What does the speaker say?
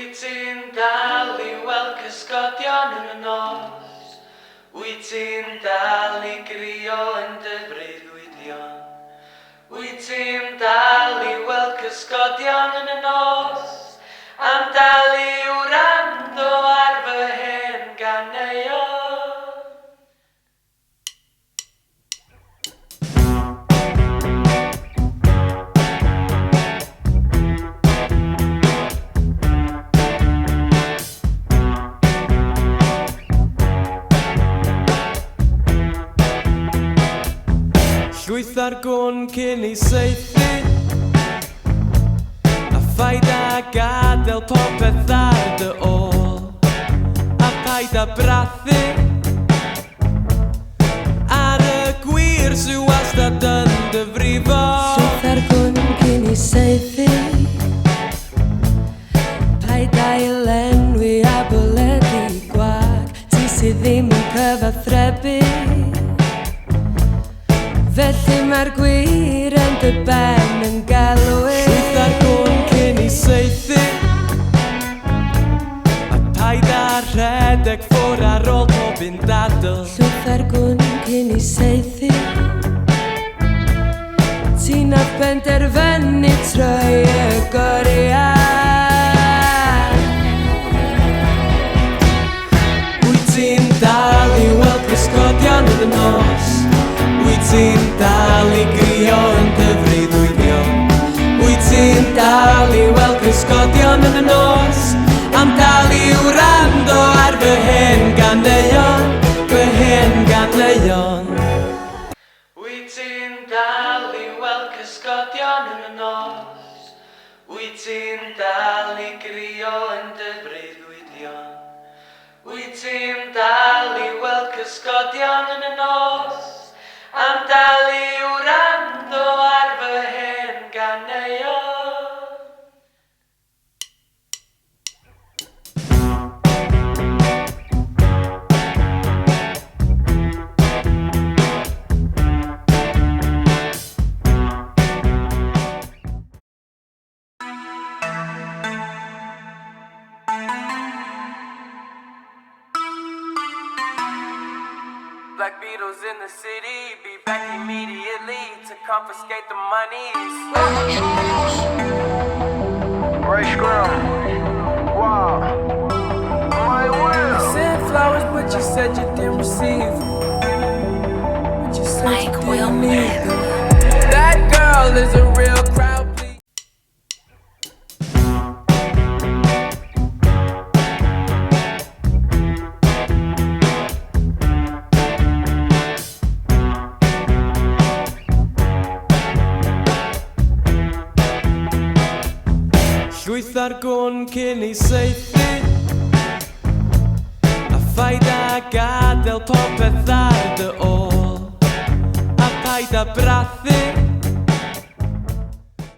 Wyt ti'n dal I weld cysgodion yn y nos? Wyt ti'n dal I grio yn dy freuddwydion? Wyt ti'n dal I weld cysgodion yn y nos? Am dal I wrando ar fy hen ganeuon? Llwyth ar gwn cyn I saethu, a ffaid a gadael popeth ar dy ôl, a paid a brathu ar y gwir sy'n wastad yn dy frifo. Llwyth ar gwn cyn I saethu, paid a lenwi a bwledu gwag, ti sydd ddim yn cyfathrebu. Felly mae'r gwir yn dy ben yn galw. Llwyth ar gwn cyn I saethu, a paid a rhedeg ffwr ar ôl pob un dadl. Llwyth ar gwn cyn I saethu, ti'n a penderfynu troi y goriad. Wyt ti'n dal I weld cysgodion yn y nos? Wyt ti'n dal I grio yn dy freuddwydion? Wyt ti'n dal I weld cysgodion yn y nos? Am dal I wrando ar fy hen ganeuon, fy hen ganeuon. Wyt ti'n dal I weld cysgodion yn y nos? Wyt ti'n dal I grio yn dy freuddwydion? Wyt ti'n dal I weld cysgodion yn y nos? Am dal I wrando ar fy hen ganeuon? Black Beatles in the city, be back immediately to confiscate the monies. Ray Scrum. Wow. Myfyrwyr. You sent flowers, but you said you didn't receive. But you said you didn't need them. That girl is a real crowd, please. Llwyth ar gwn cyn I saethu, a ffaid a gadael popeth ar dy ôl, a paid a brathu